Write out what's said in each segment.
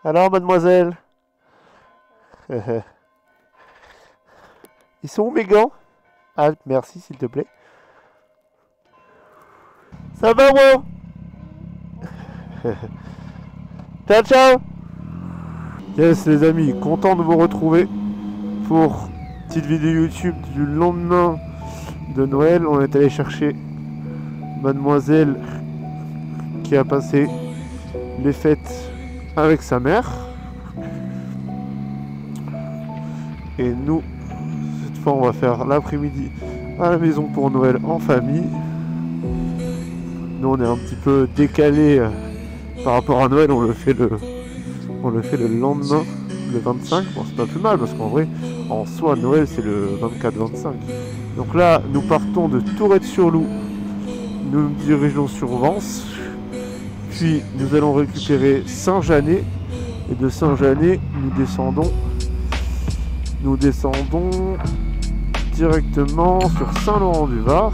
Alors, mademoiselle? Ils sont où mes gants? Ah, merci, s'il te plaît. Ça va, moi? Ciao, ciao! Yes, les amis, content de vous retrouver pour une petite vidéo YouTube du lendemain de Noël. On est allé chercher mademoiselle qui a passé les fêtes avec sa mère. Et nous, cette fois, on va faire l'après-midi à la maison pour Noël en famille. Nous, on est un petit peu décalé par rapport à Noël. On le fait le lendemain, le 25. Bon, c'est pas plus mal parce qu'en vrai, en soi, Noël, c'est le 24-25. Donc là, nous partons de Tourette-sur-Loup. Nous nous dirigeons sur Vence. Puis, nous allons récupérer Saint-Janet. Et de Saint-Janet, nous descendons directement sur Saint-Laurent-du-Var.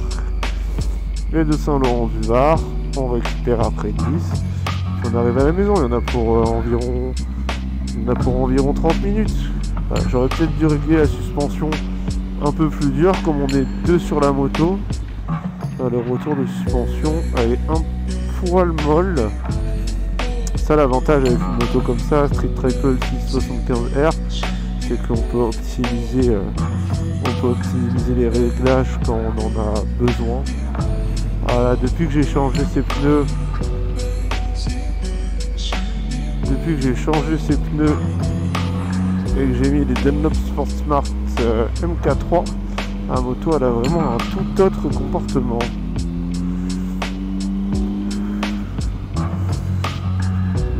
Et de Saint-Laurent-du-Var, on récupère après Nice. Puis on arrive à la maison, il y en a pour environ 30 minutes. Voilà, j'aurais peut-être dû régler la suspension un peu plus dure, comme on est deux sur la moto. Le retour de suspension, elle est un poil molle. Ça, l'avantage avec une moto comme ça, Street Triple 675R, c'est qu'on peut optimiser les réglages quand on en a besoin. Voilà, depuis que j'ai changé ces pneus, et que j'ai mis les Dunlop Sport Smart MK3, la moto elle a vraiment un tout autre comportement.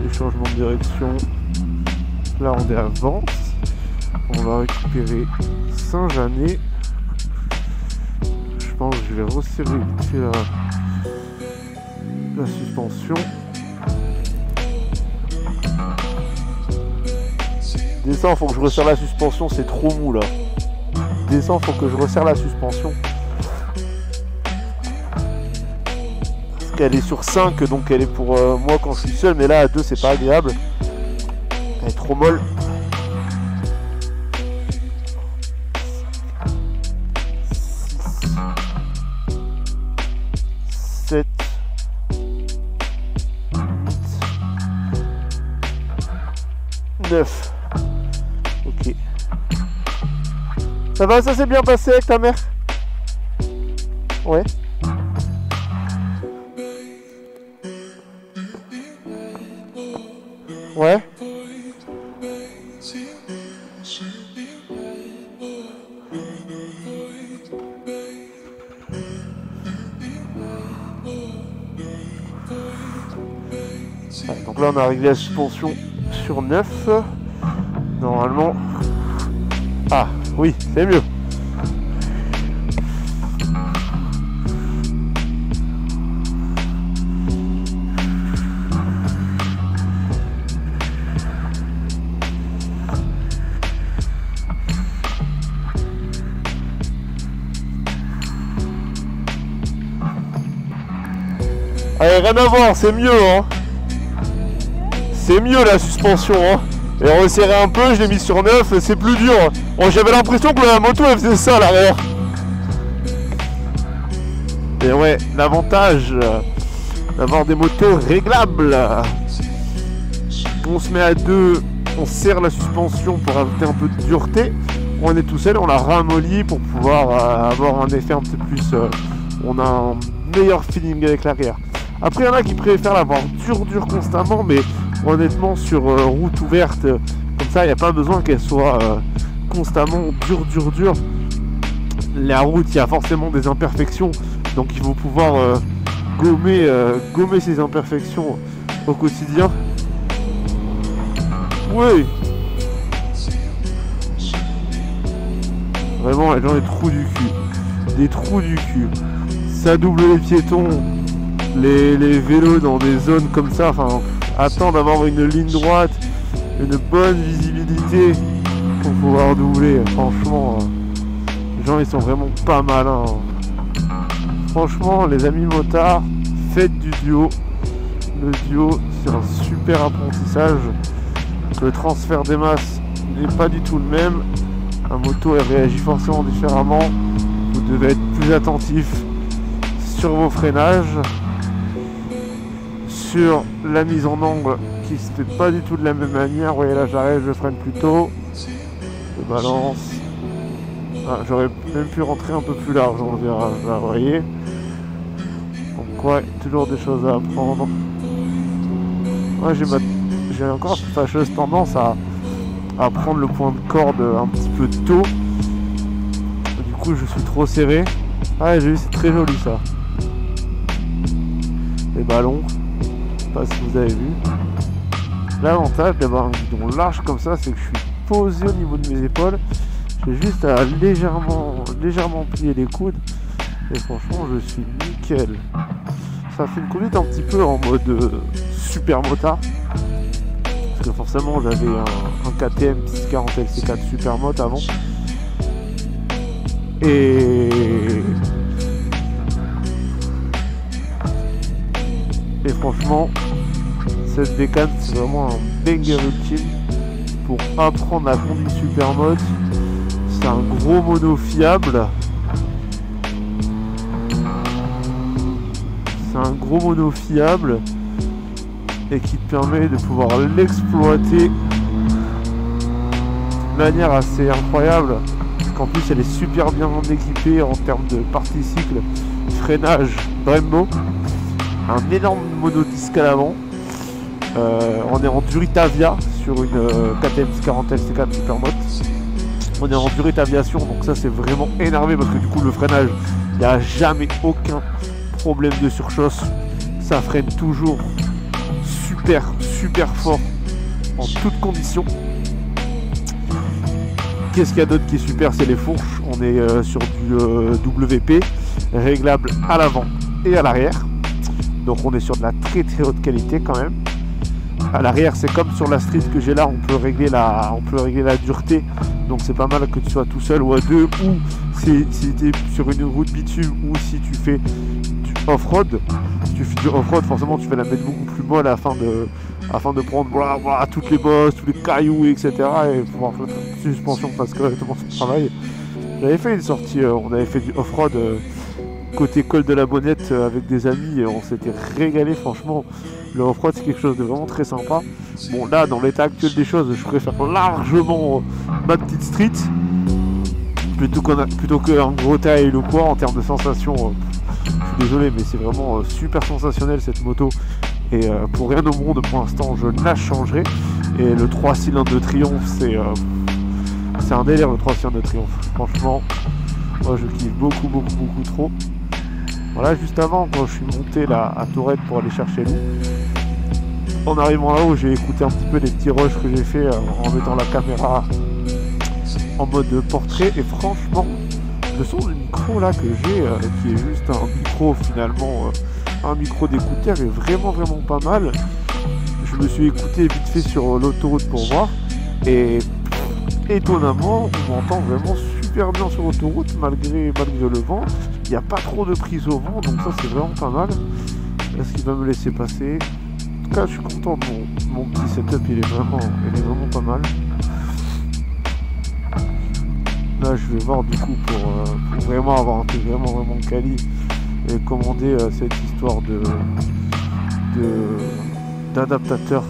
Les changements de direction, là on est à Vence, on va récupérer Saint-Janet. Je pense que je vais resserrer vite fait la suspension. Descends, faut que je resserre la suspension, c'est trop mou là. Descends, faut que je resserre la suspension. Parce qu'elle est sur 5, donc elle est pour moi quand je suis seul, mais là à 2 c'est pas agréable. Elle est trop molle. 7, 9. Ok. Ça va, ça s'est bien passé avec ta mère? Ouais. Ouais. Ouais, donc là on a réglé la suspension sur 9. Normalement. Ah oui, c'est mieux. Allez, rien à voir, c'est mieux, hein. C'est mieux la suspension, hein. Et resserrer un peu, je l'ai mis sur 9, c'est plus dur. Bon, j'avais l'impression que la moto elle faisait ça à l'arrière. Et ouais, l'avantage d'avoir des motos réglables. On se met à 2, on serre la suspension pour ajouter un peu de dureté. On est tout seul, on la ramollit pour pouvoir avoir un effet un peu plus... on a un meilleur feeling avec l'arrière. Après, il y en a qui préfèrent l'avoir dur constamment, mais honnêtement, sur route ouverte, comme ça, il n'y a pas besoin qu'elle soit constamment dure. La route, il y a forcément des imperfections, donc il faut pouvoir gommer ces imperfections au quotidien. Oui. Vraiment, les gens, des trous du cul. Ça double les piétons. Les vélos dans des zones comme ça, enfin, attends d'avoir une ligne droite, une bonne visibilité pour pouvoir doubler. Franchement, les gens ils sont vraiment pas malins. Franchement, les amis motards, faites du duo. Le duo, c'est un super apprentissage. Le transfert des masses n'est pas du tout le même. La moto elle réagit forcément différemment. Vous devez être plus attentif sur vos freinages, sur la mise en angle qui se fait pas du tout de la même manière. Vous voyez là j'arrête, je freine plus tôt, je balance. Ah, j'aurais même pu rentrer un peu plus large dans le virage là, vous voyez. Donc ouais, toujours des choses à apprendre. Ouais, j'ai encore cette fâcheuse tendance à prendre le point de corde un petit peu tôt. Du coup je suis trop serré. Ah j'ai vu, c'est très joli ça. Les ballons, je sais pas si vous avez vu. L'avantage d'avoir un guidon large comme ça, c'est que je suis posé au niveau de mes épaules. J'ai juste à légèrement plier les coudes. Et franchement je suis nickel. Ça fait une conduite un petit peu en mode super motard. Parce que forcément j'avais un KTM 640 LC4 super mot avant. Et franchement cette bécane c'est vraiment un banger ultime pour apprendre la conduite super mode. C'est un gros mono fiable. C'est un gros mono fiable et qui te permet de pouvoir l'exploiter de manière assez incroyable. En plus elle est super bien équipée en termes de partie cycle, freinage, Brembo, un énorme monodisque à l'avant. On est en Duritavia sur une KTM 40 LC4 Supermoto. On est en Duritaviation, donc ça c'est vraiment énervé parce que du coup le freinage, il n'y a jamais aucun problème de surchauffe. Ça freine toujours super fort en toutes conditions. Qu'est-ce qu'il y a d'autre qui est super, c'est les fourches. On est sur du WP réglable à l'avant et à l'arrière. Donc on est sur de la très haute qualité quand même. À l'arrière c'est comme sur la street que j'ai là, on peut régler la dureté. Donc c'est pas mal que tu sois tout seul ou à deux, ou si tu es sur une route bitume, ou si tu fais du off-road. Si tu fais du off-road, forcément tu vas la mettre beaucoup plus molle afin de prendre voilà, toutes les bosses, tous les cailloux, etc. et pouvoir faire une suspension fasse correctement son travail. J'avais fait une sortie, on avait fait du off-road côté col de la Bonnette avec des amis et on s'était régalé. Franchement le off-road c'est quelque chose de vraiment très sympa. Bon là dans l'état actuel des choses je préfère largement ma petite street plutôt qu'un gros tail ou quoi en termes de sensation. Je suis désolé mais c'est vraiment super sensationnel cette moto. Et pour rien au monde pour l'instant je la changerai. Et le 3 cylindres de Triumph c'est un délire le 3 cylindres de Triumph. Franchement moi je kiffe beaucoup trop. Voilà, juste avant quand je suis monté là à Tourette pour aller chercher Lou, en arrivant là-haut j'ai écouté un petit peu les petits rushs que j'ai fait en mettant la caméra en mode portrait. Et franchement le son du micro là que j'ai qui est juste un micro finalement un micro d'écouteur est vraiment pas mal. Je me suis écouté vite fait sur l'autoroute pour voir et étonnamment on m'entend vraiment super bien sur l'autoroute malgré le vent. Il n'y a pas trop de prise au vent, donc ça c'est vraiment pas mal. Est-ce qu'il va me laisser passer? En tout cas je suis content de mon petit setup, il est vraiment pas mal. Là je vais voir du coup pour vraiment avoir un truc vraiment quali et commander cette histoire d'adaptateur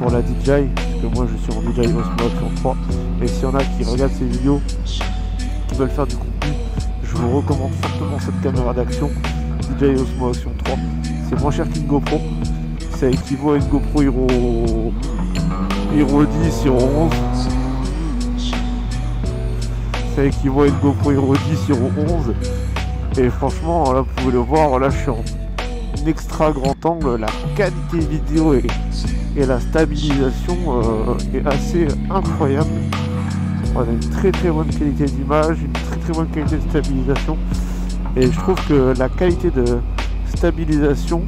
pour la DJI, parce que moi je suis en DJI Osmo Action 3 et s'il y en a qui regardent ces vidéos qui veulent faire du contenu, je vous recommande fortement cette caméra d'action DJI Osmo Action 3. C'est moins cher qu'une GoPro, ça équivaut à une GoPro Hero 10, Hero 11. Ça équivaut à une GoPro Hero 10, Hero 11. Et franchement, là vous pouvez le voir, là je suis en extra grand angle, la qualité vidéo et la stabilisation est assez incroyable. On a une très bonne qualité d'image, une très bonne qualité de stabilisation. Et je trouve que la qualité de stabilisation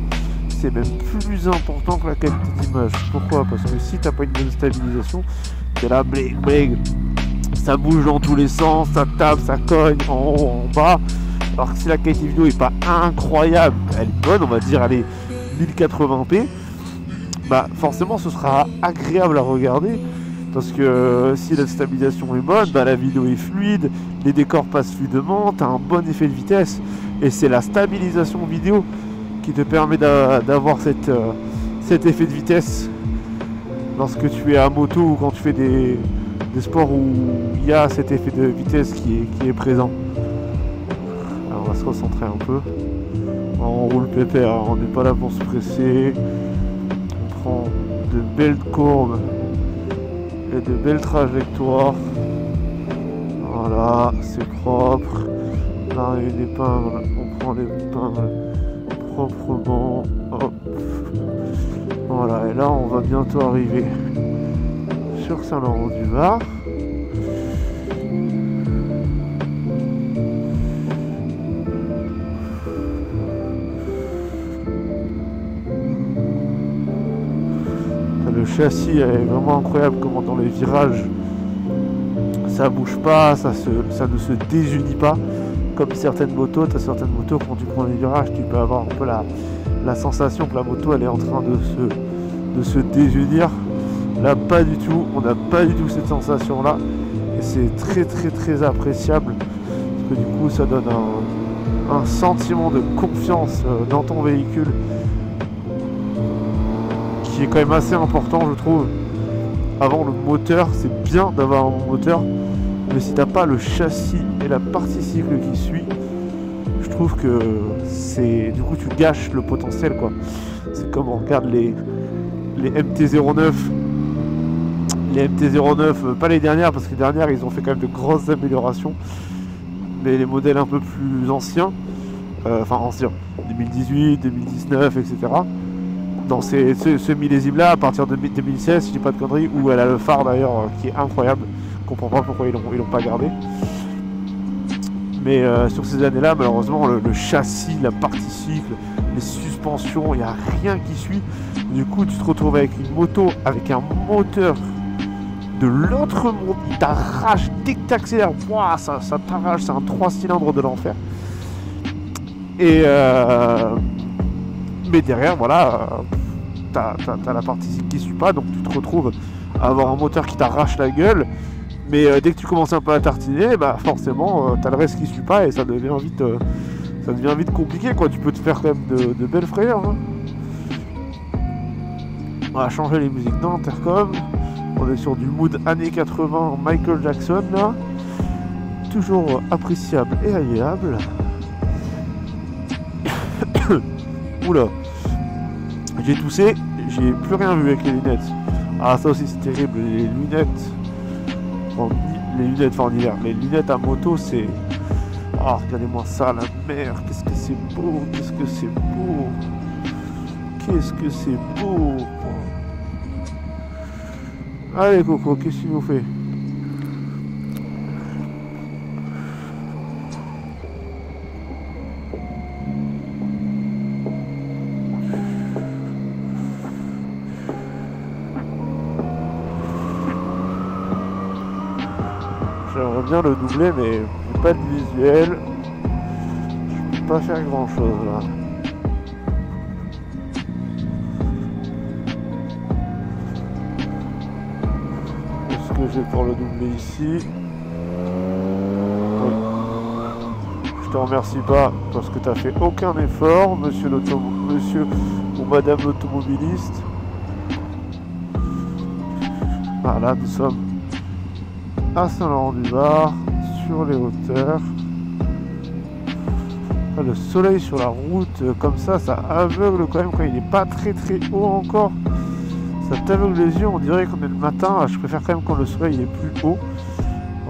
c'est même plus important que la qualité d'image. Pourquoi? Parce que si t'as pas une bonne stabilisation, t'es là bling, ça bouge dans tous les sens, ça tape, ça cogne en haut, en bas. Alors que si la qualité vidéo est pas incroyable, elle est bonne, on va dire elle est 1080p, bah forcément ce sera agréable à regarder. Parce que si la stabilisation est bonne, bah, la vidéo est fluide, les décors passent fluidement, tu as un bon effet de vitesse. Et c'est la stabilisation vidéo qui te permet d'avoir cet effet de vitesse lorsque tu es à moto ou quand tu fais des sports où il y a cet effet de vitesse qui est présent. Alors on va se concentrer un peu. On roule pépère, on n'est pas là pour se presser. On prend de belles courbes et de belles trajectoires. Voilà, c'est propre. Là, il y a une épingle, on prend l'épingle proprement. Hop. Voilà, et là, on va bientôt arriver sur Saint-Laurent-du-Var. Le châssis est vraiment incroyable, comment dans les virages ça bouge pas, ça ne se désunit pas comme certaines motos. Tu as certaines motos, quand tu prends les virages, tu peux avoir un peu la sensation que la moto elle est en train de se désunir. Là pas du tout, on n'a pas du tout cette sensation là et c'est très appréciable parce que du coup ça donne un sentiment de confiance dans ton véhicule qui est quand même assez important, je trouve. Avant le moteur, c'est bien d'avoir un bon moteur, mais si t'as pas le châssis et la partie cycle qui suit, je trouve que c'est du coup tu gâches le potentiel quoi. C'est comme on regarde les MT-09, les MT-09, pas les dernières parce que les dernières ils ont fait quand même de grosses améliorations, mais les modèles un peu plus anciens, enfin anciens, 2018, 2019, etc. Dans ce millésime-là, à partir de 2016, si je dis pas de conneries, où elle a le phare d'ailleurs qui est incroyable. Je comprends pas pourquoi ils l'ont pas gardé. Mais sur ces années-là, malheureusement, le châssis, la partie cycle, les suspensions, il n'y a rien qui suit. Du coup, tu te retrouves avec une moto, avec un moteur de l'autre monde. Il t'arrache dès que tu accélères. Ça t'arrache, c'est un 3 cylindres de l'enfer. Et mais derrière, voilà, t'as la partie cycle qui suit pas, donc tu te retrouves à avoir un moteur qui t'arrache la gueule. Mais dès que tu commences un peu à tartiner, bah forcément, t'as le reste qui suit pas et ça devient vite compliqué, quoi. Tu peux te faire quand même de belles frayeurs. Hein. On va changer les musiques dans l'intercom. On est sur du mood années 80 Michael Jackson là. Toujours appréciable et agréable. Oula, j'ai toussé, j'ai plus rien vu avec les lunettes. Ah ça aussi c'est terrible, les lunettes en hiver, les lunettes à moto c'est... Ah regardez-moi ça, la mer, qu'est-ce que c'est beau, qu'est-ce que c'est beau, qu'est-ce que c'est beau. Allez Coco, qu'est-ce qu'il nous fait? J'aimerais bien le doubler, mais j'ai pas de visuel. Je peux pas faire grand chose là. Est-ce que j'ai pour le doubler ici? Oui. Je te remercie pas parce que t'as fait aucun effort, monsieur ou madame l'automobiliste. Ah là, nous sommes à Saint-Laurent-du-Var, sur les hauteurs. Ah, le soleil sur la route, comme ça aveugle quand même quand il n'est pas très haut encore. Ça t'aveugle les yeux, on dirait qu'on est le matin. Je préfère quand même quand le soleil est plus haut.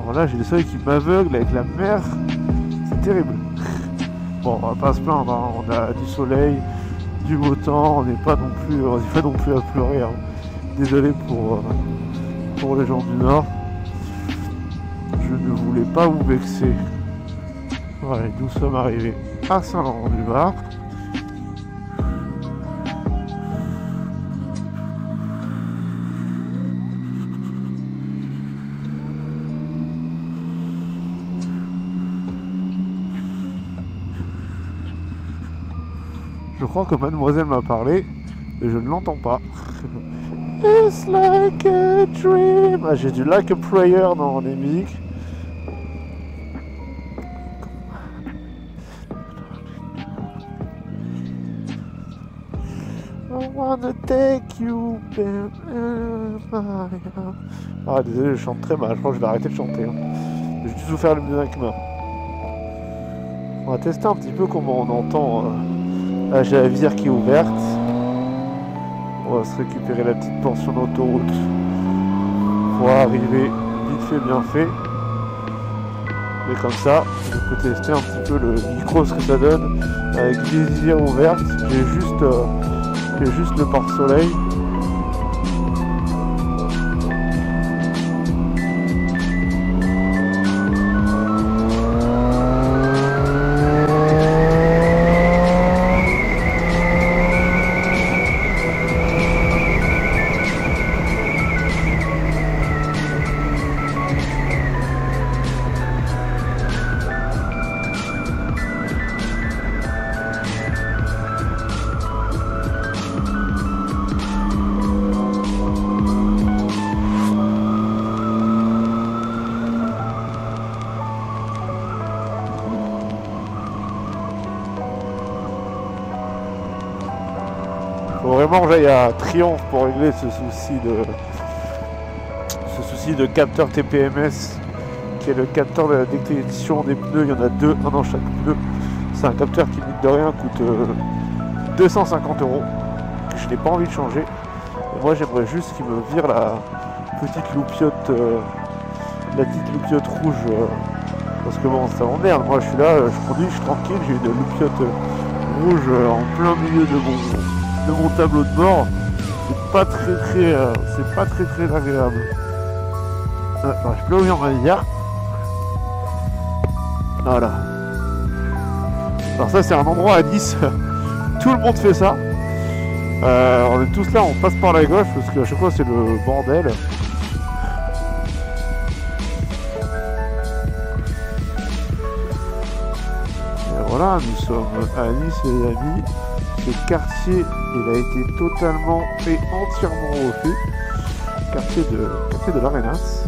Alors là, j'ai le soleil qui m'aveugle avec la mer. C'est terrible. Bon, on va pas se plaindre, hein. On a du soleil, du beau temps, on n'est pas non plus à pleurer. Hein. Désolé pour les gens du Nord. Je ne voulais pas vous vexer. Voilà, nous sommes arrivés à Saint-Laurent-du-Var. Je crois que mademoiselle m'a parlé. mais je ne l'entends pas. It's like a dream. Ah, j'ai du like a prayer dans les musiques. I wanna take you back. Ah, désolé, je chante très mal. Je crois que je vais arrêter de chanter. Hein. Je vais juste vous faire le mieux avec main. On va tester un petit peu comment on entend. Là, j'ai la visière qui est ouverte. On va se récupérer la petite portion d'autoroute pour arriver vite fait, bien fait. Et comme ça, je peux tester un petit peu le micro, ce que ça donne. Avec les visières ouvertes, j'ai juste le pare-soleil. Faut vraiment que j'aille à Triomphe pour régler ce souci de capteur TPMS, qui est le capteur de la détection des pneus. Il y en a deux, un dans chaque pneu. C'est un capteur qui, mine de rien, coûte 250 €, que je n'ai pas envie de changer. Et moi, j'aimerais juste qu'il me vire la petite loupiote rouge, parce que bon, ça m'emmerde. Moi, je suis là, je conduis, je suis tranquille, j'ai une loupiote rouge en plein milieu de mon tableau de bord. C'est pas très agréable. Je peux ouvrir ma visière. Voilà. Alors ça, c'est un endroit à Nice. Tout le monde fait ça. On est tous là, on passe par la gauche parce qu'à chaque fois c'est le bordel. Et voilà, nous sommes à Nice, les amis. Ce quartier, il a été totalement et entièrement refait. Quartier de l'Arenas,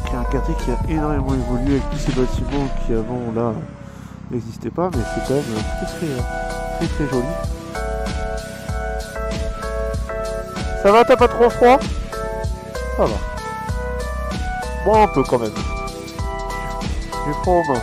qui est un quartier qui a énormément évolué avec tous ces bâtiments qui avant là n'existaient pas, mais c'est quand même très joli. Ça va, t'as pas trop froid? Ça va. Bon, un peu quand même. J'ai froid aux mains.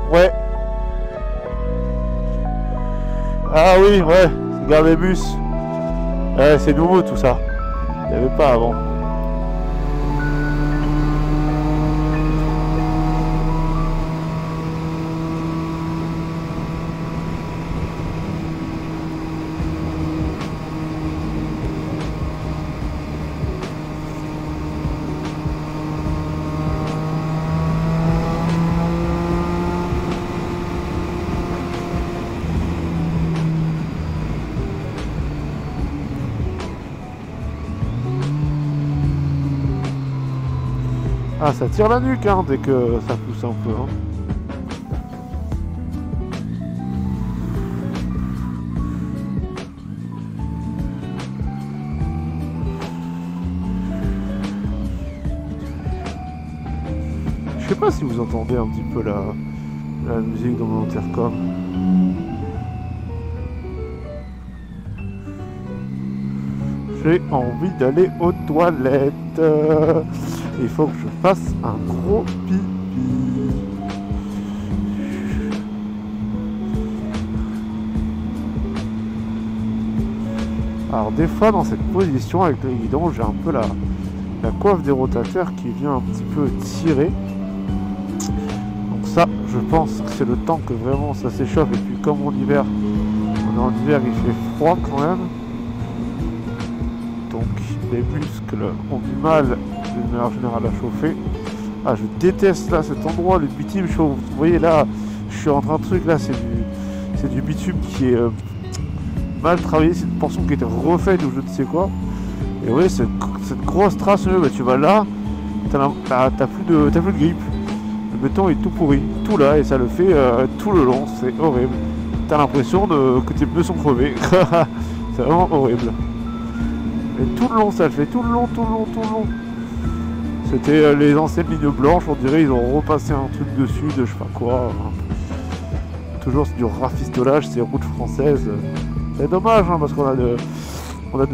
Ouais. Ah oui, ouais, c'est gare des bus. Ouais, c'est nouveau tout ça. Il n'y avait pas avant. Ah, ça tire la nuque hein, dès que ça pousse un peu. Hein. Je sais pas si vous entendez un petit peu la musique dans mon intercom. J'ai envie d'aller aux toilettes. Il faut que je fasse un gros pipi. Alors des fois dans cette position avec le guidon, j'ai un peu la coiffe des rotateurs qui vient un petit peu tirer. Donc ça, je pense que c'est le temps que vraiment ça s'échauffe. Et puis comme en hiver. On est en hiver, il fait froid quand même. Donc les muscles ont du mal d'une manière générale à chauffer. Ah, je déteste là cet endroit, le bitume chaud. Vous voyez là, je suis en train de truc là, c'est du bitume qui est mal travaillé, c'est une portion qui a été refaite ou je ne sais quoi. Et oui, cette grosse trace, bah, tu vas là, t'as plus de grippe. Le béton est tout pourri, tout là, et ça le fait tout le long, c'est horrible. T'as l'impression que tes pneus sont crevés. C'est vraiment horrible. Et tout le long, ça le fait, tout le long. C'était les anciennes lignes blanches, on dirait ils ont repassé un truc dessus de je sais pas quoi. Toujours c'est du rafistolage, c'est routes françaises. C'est dommage hein, parce qu'on a de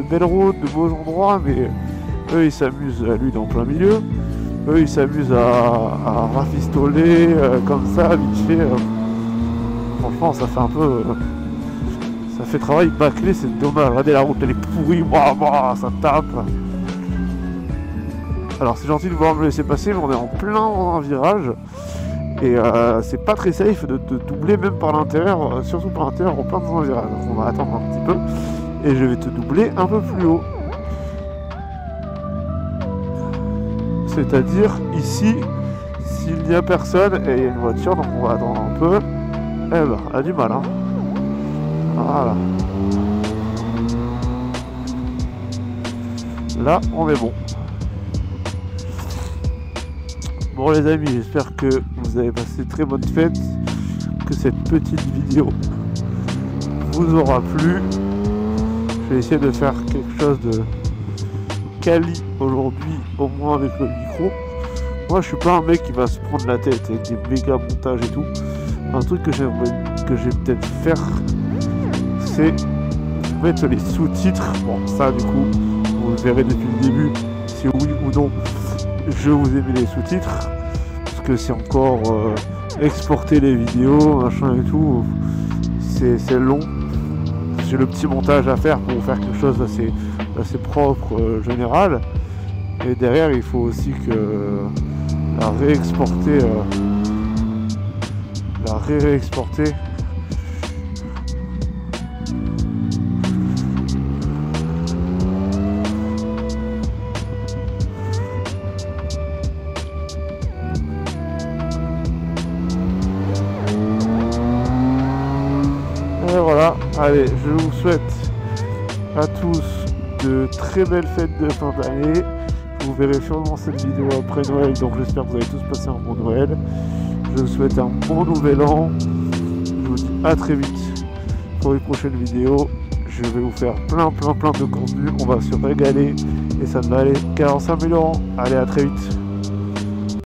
belles routes, de beaux endroits, mais eux ils s'amusent, lui dans plein milieu, eux ils s'amusent à rafistoler comme ça, vite fait. Franchement ça fait un peu... ça fait travail bâclé, c'est dommage. Regardez la route, elle est pourrie, ça tape. Alors c'est gentil de vouloir me laisser passer, mais on est en plein dans un virage. Et c'est pas très safe de doubler même par l'intérieur, surtout par l'intérieur en plein dans un virage. Donc on va attendre un petit peu. Et je vais te doubler un peu plus haut. C'est-à-dire ici, s'il n'y a personne et il y a une voiture, donc on va attendre un peu. Eh ben, elle a du mal, hein. Voilà. Là, on est bon. Bon les amis, j'espère que vous avez passé de très bonnes fêtes, que cette petite vidéo vous aura plu. Je vais essayer de faire quelque chose de quali aujourd'hui, au moins avec le micro. Moi je suis pas un mec qui va se prendre la tête avec des méga montages et tout. Un truc que je vais peut-être faire, c'est mettre les sous-titres. Bon ça du coup, vous le verrez depuis le début, si oui ou non je vous ai mis les sous-titres, parce que c'est encore exporter les vidéos, machin et tout, c'est long. J'ai le petit montage à faire pour faire quelque chose d'assez propre, général. Et derrière, il faut aussi que la réexporter. Et voilà, allez, je vous souhaite à tous de très belles fêtes de fin d'année. Vous verrez sûrement cette vidéo après Noël, donc j'espère que vous avez tous passé un bon Noël. Je vous souhaite un bon nouvel an. Je vous dis à très vite pour une prochaine vidéo. Je vais vous faire plein de contenu. On va se régaler et ça ne va aller qu'à 5000 €. Allez, à très vite.